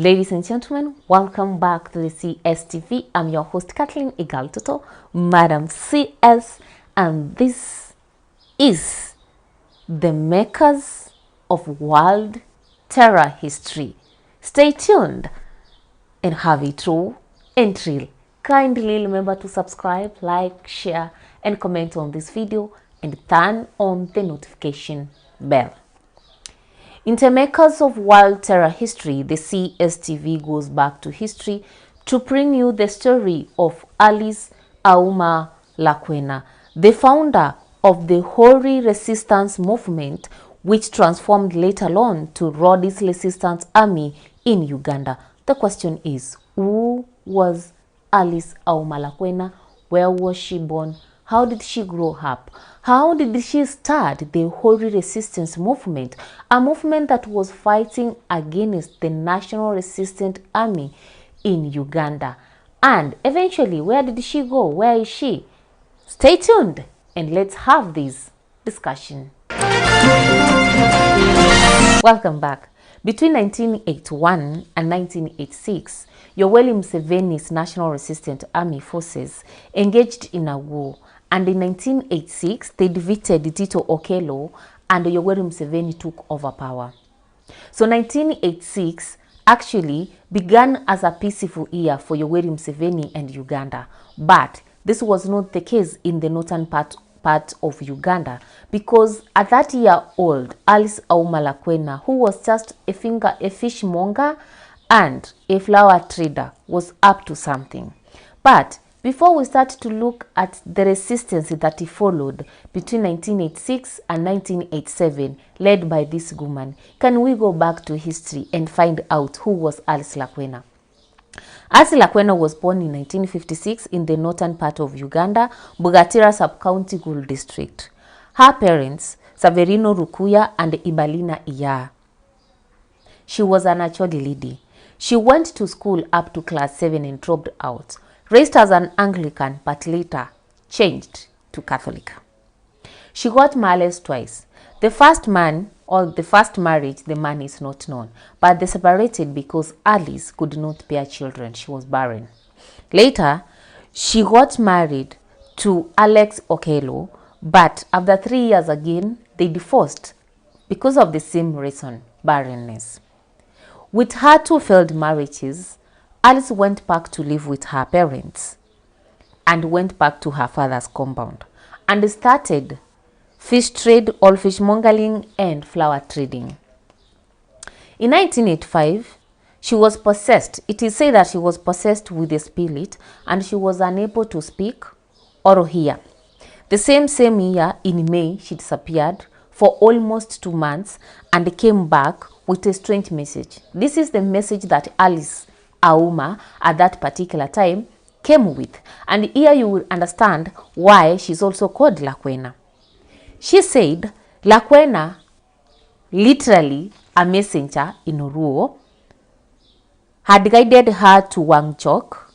Ladies and gentlemen, welcome back to the CSTV. I'm your host, Kathleen Igaltoto, Madam CS, and this is the makers of world terror history. Stay tuned and have a true and thrill. Kindly remember to subscribe, like, share, and comment on this video, and turn on the notification bell. In the makers of world terror history, the CSTV goes back to history to bring you the story of Alice Auma Lakwena, the founder of the Hori resistance movement, which transformed later on to Rhodes Resistance Army in Uganda. The question is, who was Alice Auma Lakwena? Where was she born? How did she grow up? How did she start the Hori resistance movement, a movement that was fighting against the National Resistance Army in Uganda? And eventually, where did she go? Where is she? Stay tuned and let's have this discussion. Welcome back. Between 1981 and 1986, Yoweri Museveni's National Resistance Army forces engaged in a war, and in 1986, they defeated Tito Okello and Yoweri Museveni took over power. So 1986 actually began as a peaceful year for Yoweri Museveni and Uganda, but this was not the case in the northern part of Uganda, because at that year old, Alice Auma Lakwena, who was just a fishmonger and a flower trader, was up to something. But before we start to look at the resistance that he followed between 1986 and 1987, led by this woman, can we go back to history and find out who was Alice Lakwena? Alice Lakwena was born in 1956 in the northern part of Uganda, Bugatira Sub-County Gulu District. Her parents, Saverino Rukuya and Ibalina Iya. She was a natural lady. She went to school up to class 7 and dropped out. Raised as an Anglican, but later changed to Catholic. She got married twice. The first marriage, the man is not known, but they separated because Alice could not bear children. She was barren. Later, she got married to Alex Okello, but after 3 years again, they divorced because of the same reason, barrenness. With her 2 failed marriages, Alice went back to live with her parents and went back to her father's compound and started fish trade, or fishmongering, and flower trading. In 1985, she was possessed. It is said that she was possessed with a spirit and she was unable to speak or hear. The same year, in May, she disappeared for almost 2 months and came back with a strange message. This is the message that Alice Auma at that particular time came with. And here you will understand why she's also called Lakwena. She said Lakwena, literally a messenger in Oruo, had guided her to Wangchok,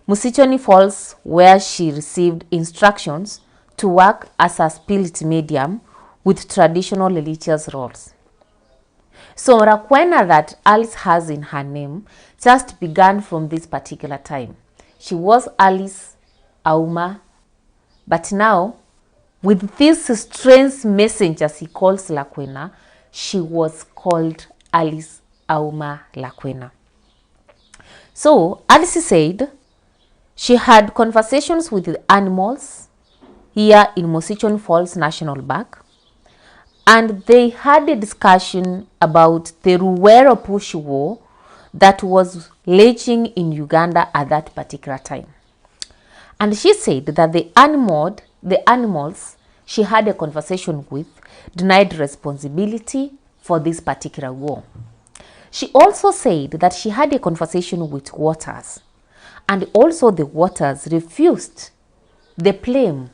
Musichoni Falls, where she received instructions to work as a spirit medium with traditional religious roles. So Lakwena that Alice has in her name just began from this particular time. She was Alice Auma, but now with this strange messenger he calls Lakwena, she was called Alice Auma Lakwena. So Alice said she had conversations with the animals here in Musichoni Falls National Park, and they had a discussion about the Ruwero Push War that was raging in Uganda at that particular time. And she said that the animals she had a conversation with denied responsibility for this particular war. She also said that she had a conversation with waters, and also the waters refused the blame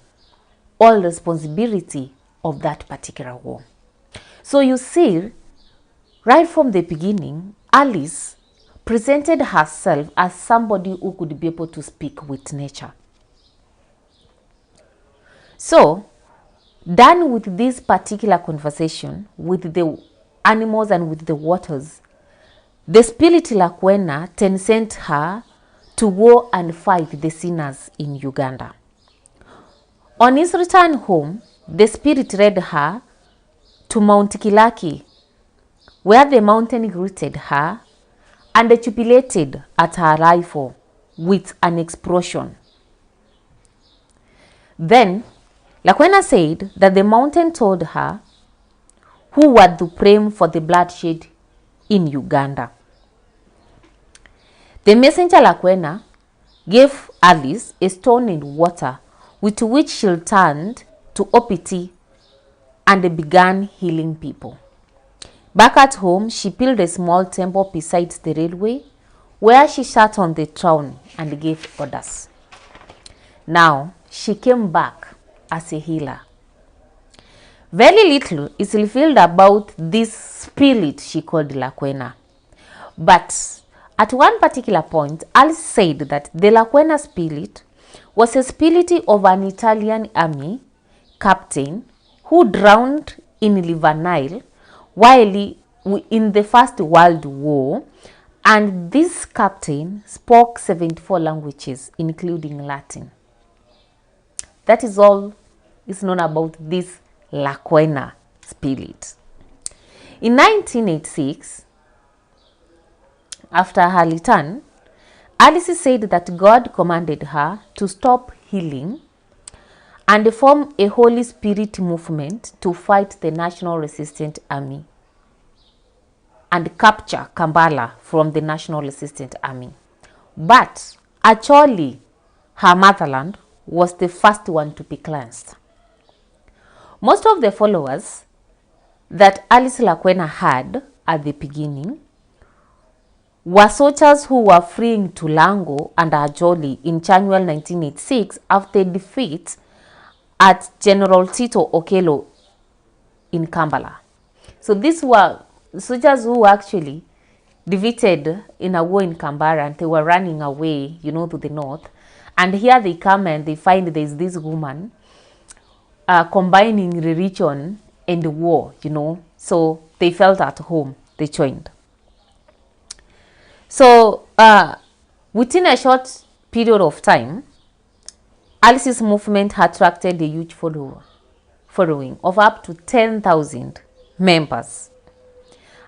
or responsibility of that particular war. So you see, right from the beginning, Alice presented herself as somebody who could be able to speak with nature. So, done with this particular conversation with the animals and with the waters, the spirit Lakwena then sent her to go and fight the sinners in Uganda. On his return home, the spirit led her to Mount Kilaki, where the mountain greeted her and jubilated at her arrival with an explosion. Then, Lakwena said that the mountain told her who were to blame for the bloodshed in Uganda. The messenger Lakwena gave Alice a stone and water with which she turned to Opiti and began healing people. Back at home, she built a small temple beside the railway where she sat on the throne and gave orders. Now, she came back as a healer. Very little is revealed about this spirit she called Lakwena. But at one particular point, Alice said that the Lakwena spirit was a spirit of an Italian army captain who drowned in River Nile while in the First World War, and this captain spoke 74 languages, including Latin. That is all is known about this Lakwena spirit. In 1986, after her return, Alice said that God commanded her to stop healing and form a Holy Spirit movement to fight the National Resistance Army and capture Kampala from the National Resistance Army. But actually, her motherland was the first one to be cleansed. Most of the followers that Alice Lakwena had at the beginning were soldiers who were fleeing to Lango and Ajoli in January 1986 after defeat at General Tito Okello in Kampala. So these were soldiers who were actually defeated in a war in Kampala, and they were running away, to the north. And here they come and they find there's this woman combining religion and war, So they felt at home. They joined. So within a short period of time, Alice's movement attracted a huge following of up to 10,000 members.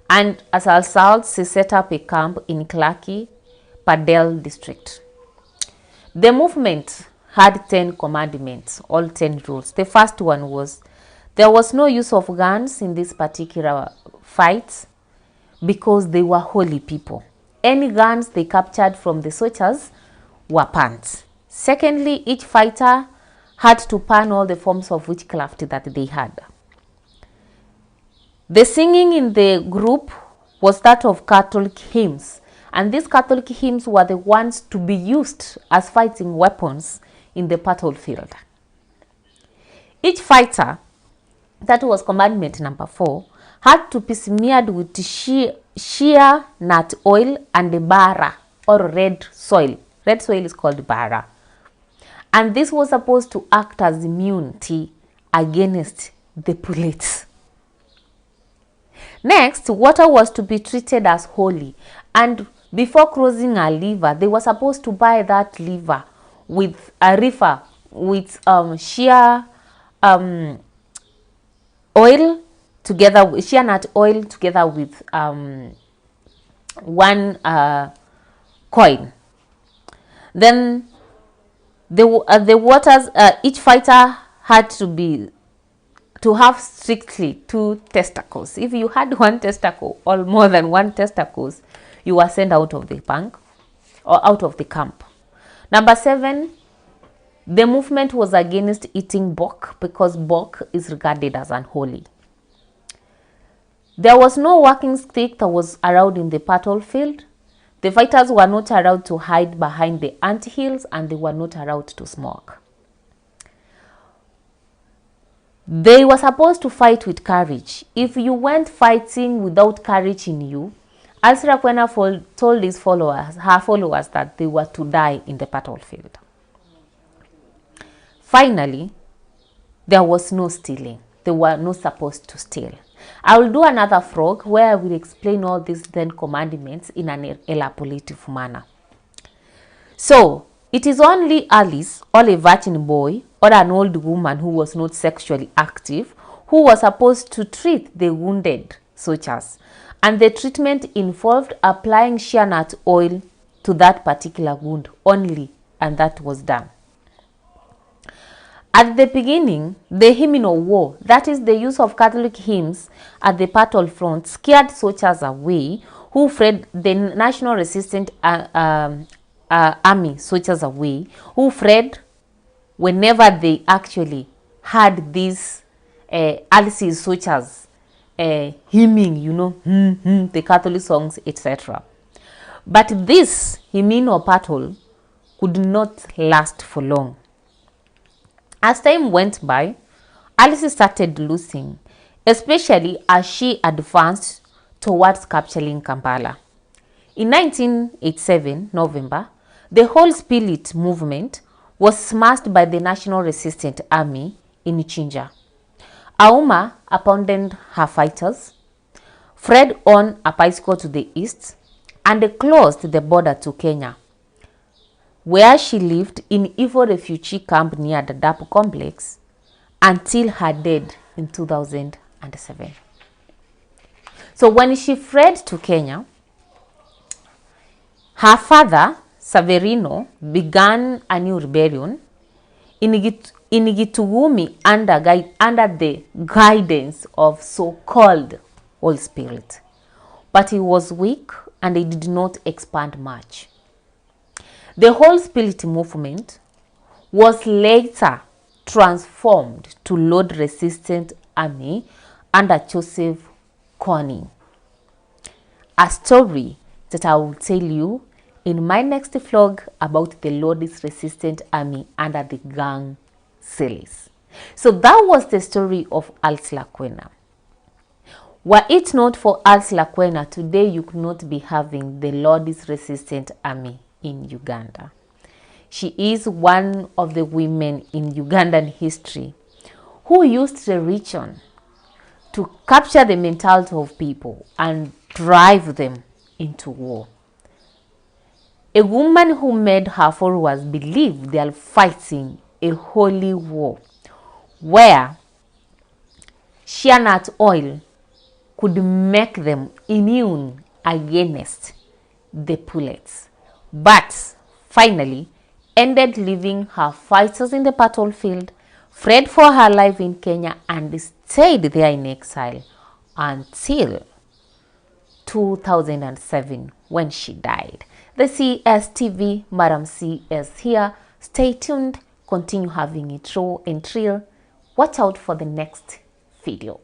And as a result, she set up a camp in Kilaki, Padel district. The movement had 10 commandments, all 10 rules. The first one was there was no use of guns in this particular fight because they were holy people. Any guns they captured from the soldiers were banned. Secondly, each fighter had to ban all the forms of witchcraft that they had. The singing in the group was that of Catholic hymns, and these Catholic hymns were the ones to be used as fighting weapons in the battlefield. Each fighter, that was commandment number 4, had to be smeared with shea nut oil and bara, or red soil. Red soil is called bara. And this was supposed to act as immunity against the bullets. Next, water was to be treated as holy, and before crossing a river, they were supposed to buy that river with a river with shea oil together with shea nut oil together with one coin. Then the waters, each fighter had to have strictly 2 testicles. If you had 1 testicle or more than 1 testicles, you were sent out of the bank or out of the camp. Number 7, the movement was against eating bok because bok is regarded as unholy. There was no walking stick that was allowed in the battlefield. The fighters were not allowed to hide behind the anthills, and they were not allowed to smoke. They were supposed to fight with courage. If you went fighting without courage in you, Alice Lakwena told her followers that they were to die in the battlefield. Finally, there was no stealing. They were not supposed to steal. I will do another vlog where I will explain all these 10 commandments in an elaborative manner. So, it is only Alice, or a virgin boy, or an old woman who was not sexually active, who was supposed to treat the wounded soldiers. And the treatment involved applying shea nut oil to that particular wound only, and that was done. At the beginning, the hymn of war, that is the use of Catholic hymns at the battlefront, scared soldiers away who fled, the national resistance army soldiers away, who fled whenever they actually had these Alice's soldiers hymning, you know, the Catholic songs, etc. But this hymn or battle could not last for long. As time went by, Alice started losing, especially as she advanced towards capturing Kampala. In 1987, November, the whole spirit movement was smashed by the National Resistance Army in Chinja. Auma abandoned her fighters, fled on a bicycle to the east, and closed the border to Kenya, where she lived in Ivo refugee camp near the Dadaab complex until her death in 2007. So when she fled to Kenya, her father, Saverino, began a new rebellion in Gitugumi under the guidance of so-called Holy Spirit. But he was weak and he did not expand much. The whole spirit movement was later transformed to Lord Resistance Army under Joseph Kony. A story that I will tell you in my next vlog about the Lord's Resistance Army under the gang Silis. So that was the story of Alice Lakwena. Were it not for Alice Lakwena, today you could not be having the Lord's Resistance Army in Uganda. She is one of the women in Ugandan history who used the region to capture the mentality of people and drive them into war. A woman who made her followers believe they are fighting a holy war where shea nut oil could make them immune against the bullets, but finally ended leaving her fighters in the battlefield, fled for her life in Kenya, and stayed there in exile until 2007 when she died. The CSTV, Madam CS here. Stay tuned, continue having it raw and real. Watch out for the next video.